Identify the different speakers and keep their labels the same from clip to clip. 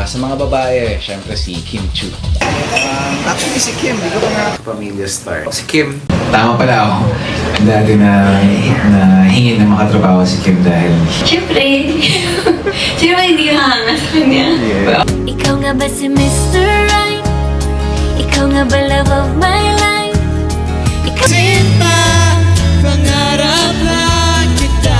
Speaker 1: Sa mga babae, syempre si Kim Chu.
Speaker 2: Actually si Kim, di ko pa nga pamilya star. Si Kim.
Speaker 3: Tama pala ako. Dati na hingin na makatrabaho si Kim dahil
Speaker 4: Siyempre. Siyempre hindi ka hanga sa kanya.
Speaker 2: Yeah.
Speaker 5: Ikaw nga ba si Mr. Right? Ikaw nga ba love of my life? Ikaw
Speaker 6: Sinta, pangarap lang kita.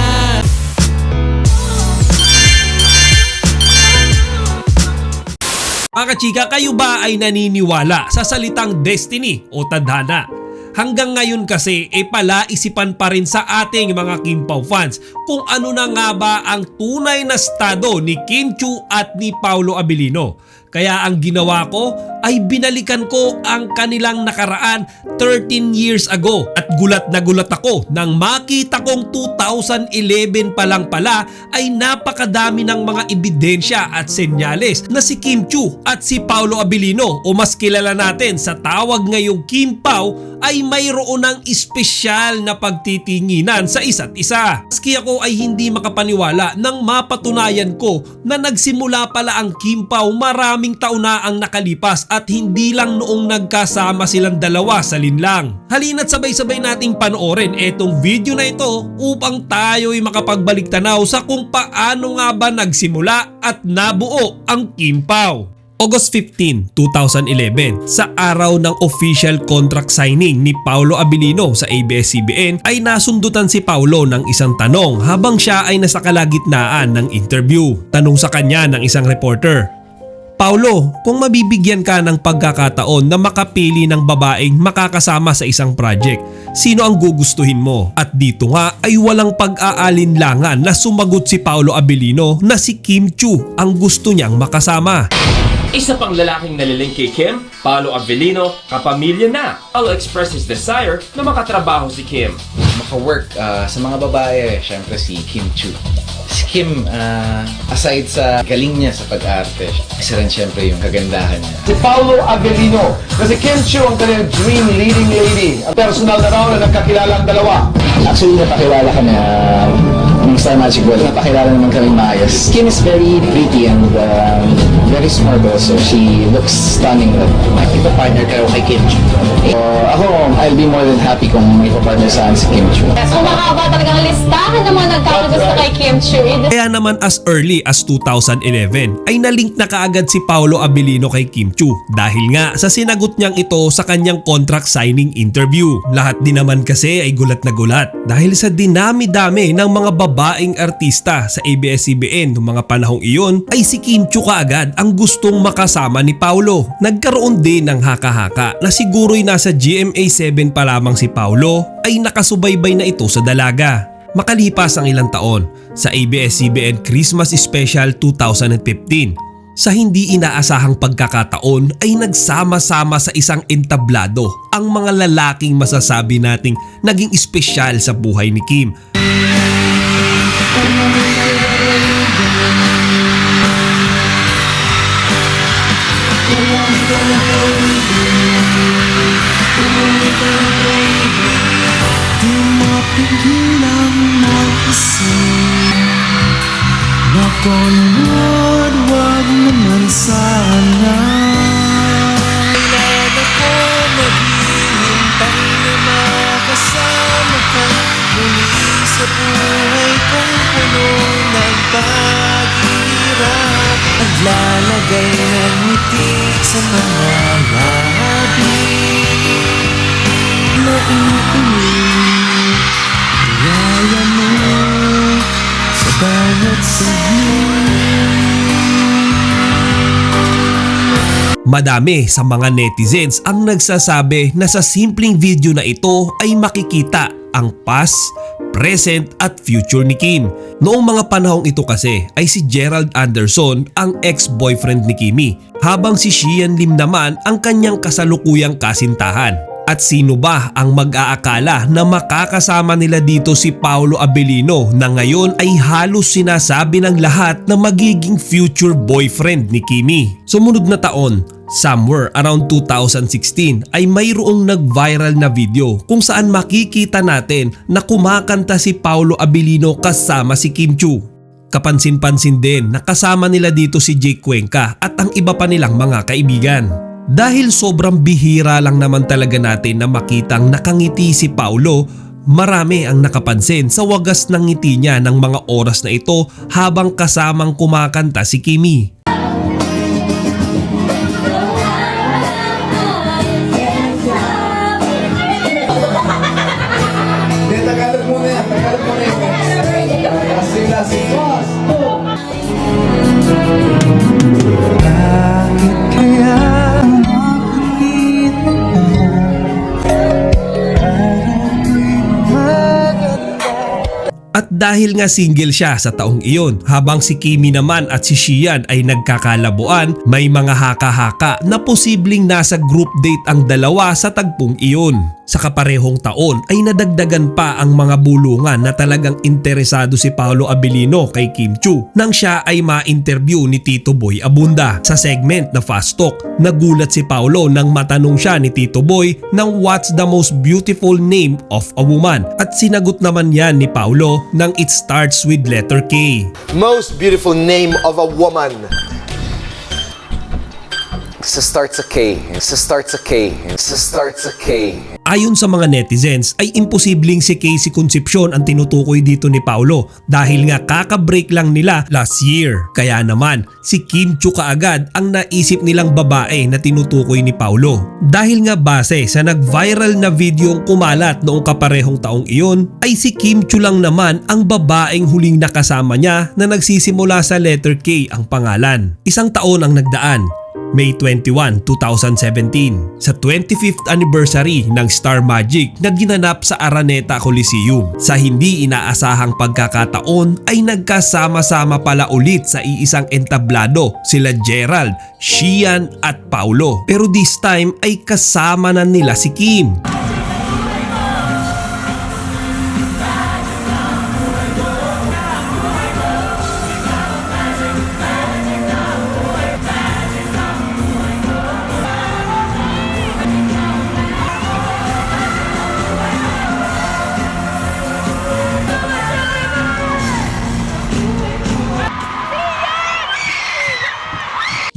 Speaker 7: Mga kachika, kayo ba ay naniniwala sa salitang destiny o tadhana? Hanggang ngayon kasi palaisipan pa rin sa ating mga Kim Pao fans kung ano na nga ba ang tunay na estado ni Kim Chu at ni Paolo Abilino. Kaya ang ginawa ko ay binalikan ko ang kanilang nakaraan 13 years ago at gulat na gulat ako nang makita kong 2011 pa lang pala ay napakadami ng mga ebidensya at senyales na si Kim Chu at si Paolo Abilino o mas kilala natin sa tawag ngayong Kim Pao ay mayroon ng espesyal na pagtitinginan sa isa't isa. Maski ako ay hindi makapaniwala nang mapatunayan ko na nagsimula pala ang Kim Pao maraming taon na ang nakalipas at hindi lang noong nagkasama silang dalawa sa linlang. Halina't sabay-sabay nating panoorin etong video na ito upang tayo'y makapagbalik tanaw sa kung paano nga ba nagsimula at nabuo ang Kim Pao. August 15, 2011, sa araw ng official contract signing ni Paolo Abilino sa ABS-CBN ay nasundutan si Paolo ng isang tanong habang siya ay nasa kalagitnaan ng interview. Tanong sa kanya ng isang reporter, "Paolo, kung mabibigyan ka ng pagkakataon na makapili ng babaeng makakasama sa isang project, sino ang gugustuhin mo?" At dito nga ay walang pag-aalinlangan na sumagot si Paolo Abilino na si Kim Chu ang gusto niyang makasama.
Speaker 8: Isa pang lalaking naliling kay Kim, Paolo Abilino, kapamilya na. Paolo expressed his desire na makatrabaho si Kim.
Speaker 1: Maka-work sa mga babae, syempre si Kim Chu. Si Kim, aside sa galing niya sa pag-arte, isa rin syempre yung kagandahan niya.
Speaker 9: Si Paolo Abilino, na si Kim Chu ang kanyang dream leading lady. Ang personal na raw na nagkakilala ang dalawa.
Speaker 10: Actually, napakilala kami ng Star Magic World. Napakilala naman kami maayos. Kim is very pretty and very smart also. She looks stunning.
Speaker 1: Ipa-partner kayo kay Kim Chu.
Speaker 10: Ako, I'll be more than happy kung may partner saan si Kim Chu.
Speaker 4: So mahaba talagang listahan ng mga nagkakagusto kay Kim Chu.
Speaker 7: Kaya naman as early as 2011 ay nalink na kaagad si Paolo Abilino kay Kim Chu dahil nga sa sinagot niyang ito sa kanyang contract signing interview. Lahat din naman kasi ay gulat na gulat dahil sa dinami-dami ng mga babaeng artista sa ABS-CBN noong mga panahong iyon ay si Kim Chu kaagad ang gustong makasama ni Paolo. Nagkaroon din ng haka-haka na siguro'y nasa GMA7 pa lamang si Paolo ay nakasubaybay na ito sa dalaga. Makalipas ang ilang taon, sa ABS-CBN Christmas Special 2015, sa hindi inaasahang pagkakataon ay nagsama-sama sa isang entablado ang mga lalaking masasabi nating naging espesyal sa buhay ni Kim.
Speaker 6: Di mapigilang mag-isip na konod, wag naman sana. Kailan ako maghihintay na makasama ka muli sa buhay kong puno ng paghirap. Naglalagay ng ngiti sa mga labi na inuulit. Kaya mo sa bawat
Speaker 7: Madami sa mga netizens ang nagsasabi na sa simpleng video na ito ay makikita ang past, present at future ni Kim. Noong mga panahong ito kasi ay si Gerald Anderson ang ex-boyfriend ni Kimi, habang si Xian Lim naman ang kanyang kasalukuyang kasintahan. At sino ba ang mag-aakala na makakasama nila dito si Paolo Abilino na ngayon ay halos sinasabi ng lahat na magiging future boyfriend ni Kimi. Sumunod na taon, somewhere around 2016 ay mayroong nag-viral na video kung saan makikita natin na kumakanta si Paolo Abilino kasama si Kim Chu. Kapansin-pansin din na kasama nila dito si Jake Cuenca at ang iba pa nilang mga kaibigan. Dahil sobrang bihira lang naman talaga natin na makitang nakangiti si Paulo, marami ang nakapansin sa wagas ng ngiti niya ng mga oras na ito habang kasamang kumakanta si Kimi.
Speaker 2: Tagalog muna yan. Lasing.
Speaker 6: Bakit kaya umakulit mo
Speaker 7: At dahil nga single siya sa taong iyon, habang si Kimi naman at si Xian ay nagkakalabuan, may mga haka-haka na posibleng nasa group date ang dalawa sa tagpong iyon. Sa kaparehong taon ay nadagdagan pa ang mga bulungan na talagang interesado si Paolo Abilino kay Kim Chiu nang siya ay ma-interview ni Tito Boy Abunda. Sa segment na Fast Talk, nagulat si Paolo nang matanong siya ni Tito Boy ng what's the most beautiful name of a woman, at sinagot naman yan ni Paolo nang it starts with letter K.
Speaker 9: Most beautiful name of a woman.
Speaker 10: Starts sa K.
Speaker 7: Ayon sa mga netizens ay imposibleng si Casey Concepcion ang tinutukoy dito ni Paolo dahil nga kaka-break lang nila last year. Kaya naman si Kim Chiu kaagad ang naisip nilang babae na tinutukoy ni Paolo. Dahil nga base sa nag-viral na videong kumalat noong kaparehong taong iyon ay si Kim Chiu lang naman ang babaeng huling nakasama niya na nagsisimula sa letter K ang pangalan. Isang taon ang nagdaan. May 21, 2017 sa 25th anniversary ng Star Magic na ginanap sa Araneta Coliseum. Sa hindi inaasahang pagkakataon ay nagkasama-sama pala ulit sa iisang entablado sila Gerald, Xian at Paulo. Pero this time ay kasama na nila si Kim.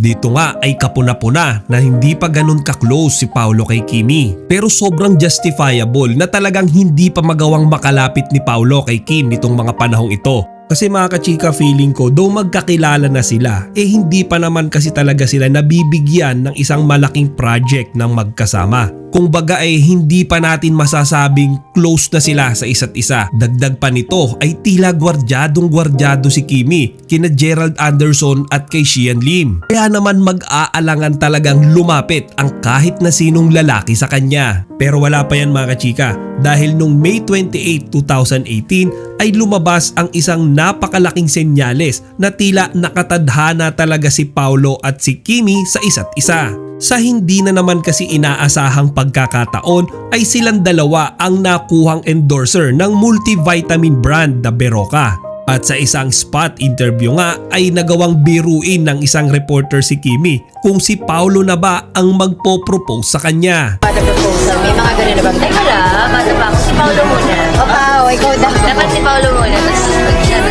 Speaker 7: Dito nga ay kapuna-puna na hindi pa ganun ka-close si Paolo kay Kimi. Pero sobrang justifiable na talagang hindi pa magawang makalapit ni Paolo kay Kim nitong mga panahong ito. Kasi mga kachika, feeling ko though magkakilala na sila, hindi pa naman kasi talaga sila nabibigyan ng isang malaking project ng magkasama. Kung baga hindi pa natin masasabing close na sila sa isa't isa. Dagdag pa nito ay tila gwardyadong-gwardyado si Kimi kina Gerald Anderson at kay Xian Lim. Kaya naman mag-aalangan talagang lumapit ang kahit na sinong lalaki sa kanya. Pero wala pa yan mga kachika, dahil nung May 28, 2018 ay lumabas ang isang napakalaking senyales na tila nakatadhana talaga si Paolo at si Kimi sa isa't isa. Sa hindi na naman kasi inaasahang pagkakataon ay silang dalawa ang nakuhang endorser ng multivitamin brand na Berocca. At sa isang spot interview nga ay nagawang biruin ng isang reporter si Kimi kung si Paolo na ba ang magpo-propose sa kanya.
Speaker 4: Bata proposal, may mga ganun na bang? Teka lang, bata pa ako. Si Paolo muna. Pao, ikaw dapat si Paolo muna. Tapos siya na.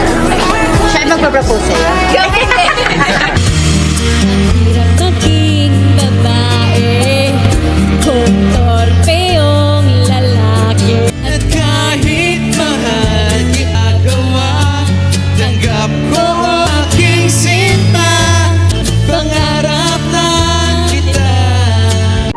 Speaker 4: Siya ay magpa-propose sa'yo.
Speaker 5: Maging babae kung torpe yung lalaki.
Speaker 6: At kahit mahal ginagawa, tanggap ko aking sinta, pangarap lang kita.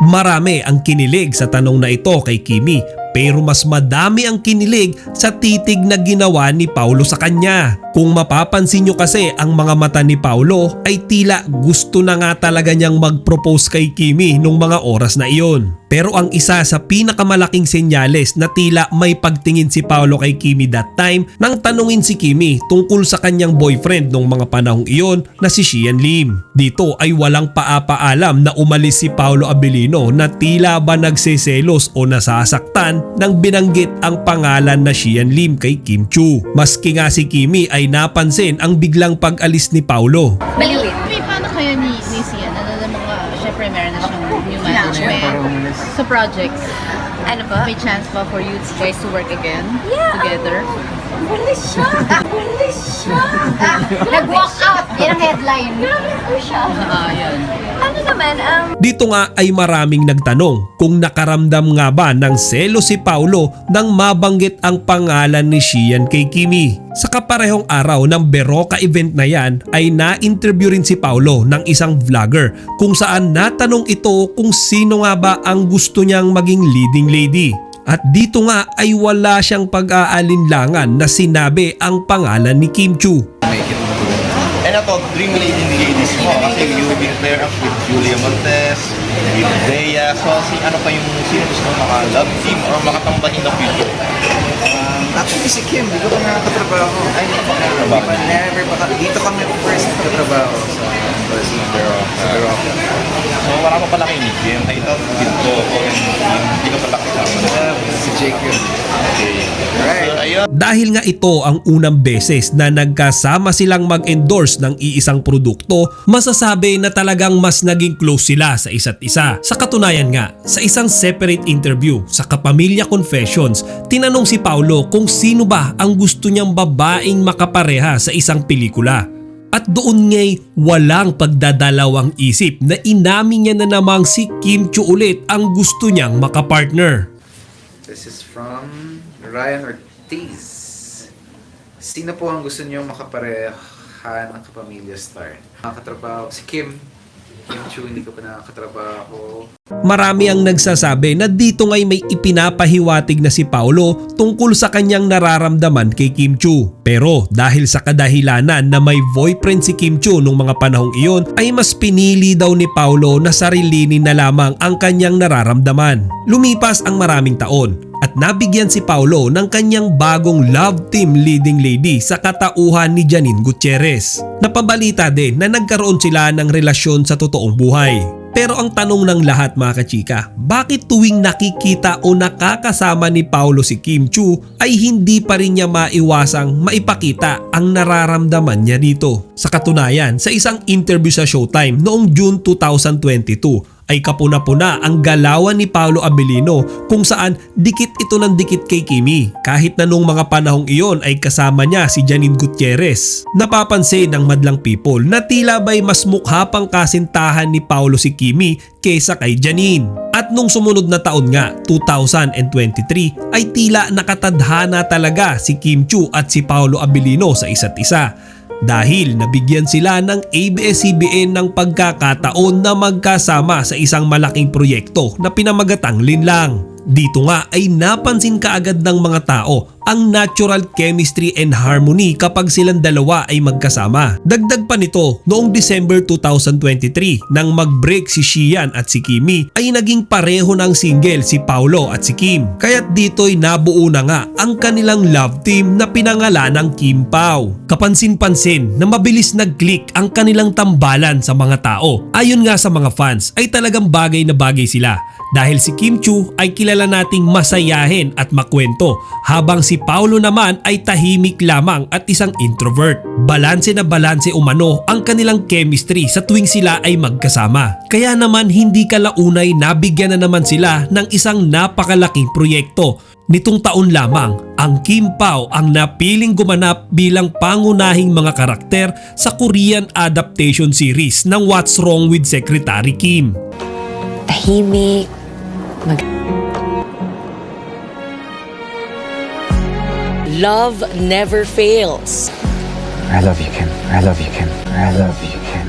Speaker 7: Marami ang kinilig sa tanong na ito kay Kimi, pero mas madami ang kinilig sa titig na ginawa ni Paolo sa kanya. Kung mapapansin nyo kasi ang mga mata ni Paolo ay tila gusto na nga talaga niyang mag-propose kay Kimi nung mga oras na iyon. Pero ang isa sa pinakamalaking senyales na tila may pagtingin si Paolo kay Kimi that time nang tanungin si Kimi tungkol sa kanyang boyfriend nung mga panahong iyon na si Xian Lim. Dito ay walang paapaalam na umalis si Paolo Abilino na tila ba nagseselos o nasasaktan nang binanggit ang pangalan na Xian Lim kay Kim Chiu. Maski nga si Kimi ay napansin ang biglang pag-alis ni Paolo.
Speaker 4: May paano kayo ni Sian? Ano na mga, syempre meron na siyang new management sa projects. Ano ba? May chance pa for you guys to work again?
Speaker 5: Yeah.
Speaker 4: Together? Bilis siya! Bilis siya! Nag-walk out! Yan ang headline. Grabe po siya. Ano naman,
Speaker 7: Dito nga ay maraming nagtanong kung nakaramdam nga ba ng selo si Paulo nang mabanggit ang pangalan ni Shian kay Kimi. Sa kaparehong araw ng Beroka event na yan ay na-interview rin si Paulo ng isang vlogger kung saan natanong ito kung sino nga ba ang gusto niyang maging leading lady. At dito nga ay wala siyang pag-aalinlangan na sinabi ang pangalan ni Kim Chu.
Speaker 2: And ako, dream ladies mo kasi you will be paired up with Julia Montes, with Bea. So, ano pa yung sino gusto mo maka-love team or makatambal in the future? Actually, si Kim, dito ko nakakatrabaho. Ay, never pa. Dito kami first nakatrabaho sa Beroka. So, wala pa pala kay ni Kim. I thought dito ko hindi ko pala kasama. Si Jacob. Okay. Alright. So, ayun.
Speaker 7: Dahil nga ito ang unang beses na nagkasama silang mag-endorse ng iisang produkto, masasabi na talagang mas naging close sila sa isa't isa. Sa katunayan nga, sa isang separate interview sa Kapamilya Confessions, tinanong si Paulo kung sino ba ang gusto niyang babaeng makapareha sa isang pelikula. At doon nga'y walang pagdadalawang isip na inamin niya na namang si Kim Chu ulit ang gusto niyang makapartner.
Speaker 3: This is from Ryan Ortiz. Sino po ang gusto niyo makapareha ng Kapamilya Star? Nakatrabaho si Kim Chu, hindi ko pa nakakatrabaho.
Speaker 7: Marami ang nagsasabi na dito nga'y may ipinapahiwatig na si Paulo tungkol sa kanyang nararamdaman kay Kim Chu. Pero dahil sa kadahilanan na may boyfriend si Kim Chu nung mga panahong iyon, ay mas pinili daw ni Paulo na sarilinin na lamang ang kanyang nararamdaman. Lumipas ang maraming taon at nabigyan si Paulo ng kanyang bagong love team leading lady sa katauhan ni Janine Gutierrez. Napabalita din na nagkaroon sila ng relasyon sa totoong buhay. Pero ang tanong ng lahat mga kachika, bakit tuwing nakikita o nakakasama ni Paulo si Kim Chu ay hindi pa rin niya maiwasang maipakita ang nararamdaman niya dito? Sa katunayan, sa isang interview sa Showtime noong June 2022, ay kapuna-puna ang galawan ni Paulo Abilino kung saan dikit ito ng dikit kay Kimi kahit na nung mga panahong iyon ay kasama niya si Janine Gutierrez. Napapansin ng madlang people na tila ba'y mas mukha pang kasintahan ni Paulo si Kimi kesa kay Janine. At nung sumunod na taon nga, 2023, ay tila nakatadhana talaga si Kim Chu at si Paulo Abilino sa isa't isa. Dahil nabigyan sila ng ABS-CBN ng pagkakataon na magkasama sa isang malaking proyekto na pinamagatang Linlang. Dito nga ay napansin kaagad ng mga tao ang natural chemistry and harmony kapag silang dalawa ay magkasama. Dagdag pa nito, noong December 2023 nang mag-break si Shian at si Kimi ay naging pareho ng single si Paulo at si Kim. Kaya't dito'y nabuo na nga ang kanilang love team na pinangalan ng Kim Pao. Kapansin-pansin na mabilis nag-click ang kanilang tambalan sa mga tao. Ayon nga sa mga fans ay talagang bagay na bagay sila dahil si Kim Chu ay kilala nating masayahin at makwento habang si Paulo naman ay tahimik lamang at isang introvert. Balanse na balanse umano ang kanilang chemistry sa tuwing sila ay magkasama. Kaya naman hindi kalaunay nabigyan na naman sila ng isang napakalaking proyekto. Nitong taon lamang, ang Kim Pao ang napiling gumanap bilang pangunahing mga karakter sa Korean adaptation series ng What's Wrong with Secretary Kim.
Speaker 4: tahimik,
Speaker 11: Love never fails.
Speaker 10: I love you, Kim. I love you, Kim. I love you, Kim.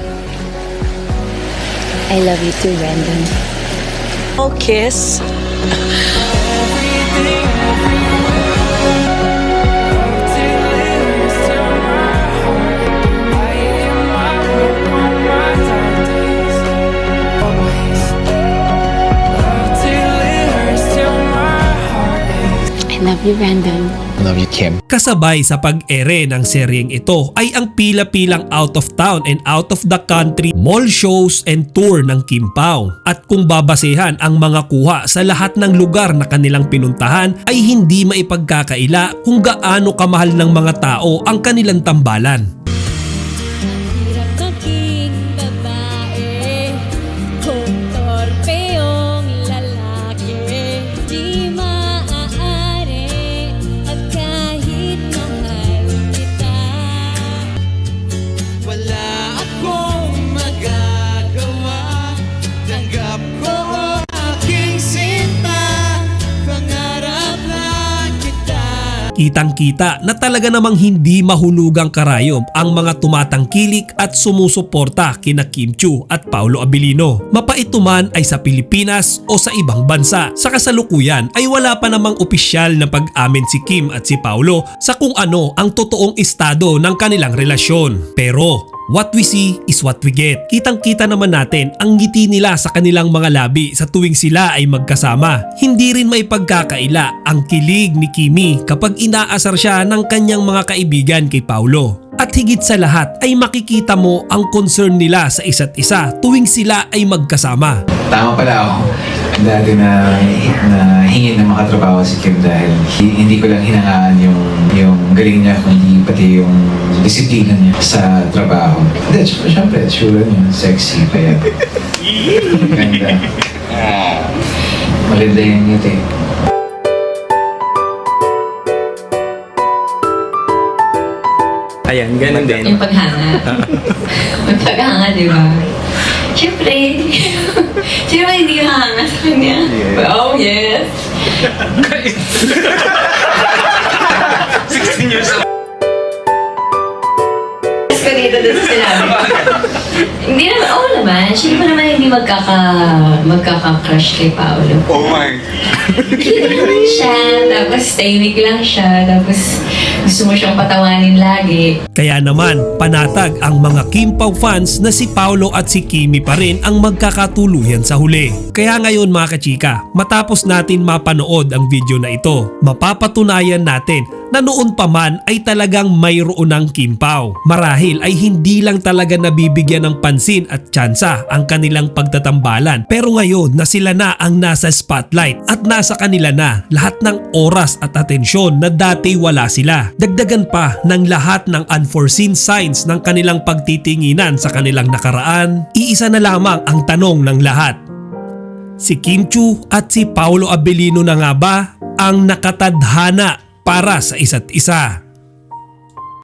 Speaker 4: I love you too, Brandon.
Speaker 11: Oh, kiss.
Speaker 4: I love you, Brandon.
Speaker 10: I love you, Kim.
Speaker 7: Kasabay sa pag-ere ng seryeng ito ay ang pila-pilang out of town and out of the country mall shows and tour ng Kim Pao. At kung babasehan ang mga kuha sa lahat ng lugar na kanilang pinuntahan ay hindi maipagkakaila kung gaano kamahal ng mga tao ang kanilang tambalan.
Speaker 5: Hirap maging babae kung torpe yung lalaki. Di maaari at kahit mahal
Speaker 7: Kitang-kita na talaga namang hindi mahulugang karayom ang mga tumatangkilik at sumusuporta kina Kim Chiu at Paolo Abilino. Mapaito man ay sa Pilipinas o sa ibang bansa. Sa kasalukuyan ay wala pa namang opisyal na pag-amin si Kim at si Paolo sa kung ano ang totoong estado ng kanilang relasyon. Pero what we see is what we get. Kitang-kita naman natin ang ngiti nila sa kanilang mga labi sa tuwing sila ay magkasama. Hindi rin may pagkakaila ang kilig ni Kimi kapag inaasar siya ng kanyang mga kaibigan kay Paolo. At higit sa lahat ay makikita mo ang concern nila sa isa't isa tuwing sila ay magkasama.
Speaker 3: Tama pala ako. Dati na hingin na makatrabaho si Kim dahil hindi ko lang hinangaan yung galing niya, kundi pati yung disiplina niya sa trabaho. Hindi, syempre, sure niya, sexy, payat. Ganda. Maganda yung ngiti.
Speaker 2: Ayan, ganun din.
Speaker 4: Yung paghanga. Yung paghanga, di ba? Siyempre, sino ba hindi hanga sa kanya? Oh, yes.
Speaker 2: 16 years old.
Speaker 4: Tapos ko dito sa sinabi. Hindi naman, oo naman. Sino pa naman hindi magkaka-crush kay Paolo?
Speaker 2: Oh my.
Speaker 4: Cute naman siya, tapos tahimik lang siya, tapos gusto mo siyang patawanin lagi.
Speaker 7: Kaya naman, panatag ang mga Kim Pao fans na si Paolo at si Kimi pa rin ang magkakatuluyan sa huli. Kaya ngayon mga kachika, matapos natin mapanood ang video na ito, mapapatunayan natin na noon pa man ay talagang mayroon ng Kim Pao. Marahil ay hindi lang talaga nabibigyan ng pansin at tsansa ang kanilang pagtatambalan. Pero ngayon na sila na ang nasa spotlight at nasa kanila na lahat ng oras at atensyon na dati wala sila. Dagdagan pa ng lahat ng unforeseen signs ng kanilang pagtitinginan sa kanilang nakaraan. Iisa na lamang ang tanong ng lahat. Si Kim Chiu at si Paolo Abilino na nga ba ang nakatadhana para sa isa't isa?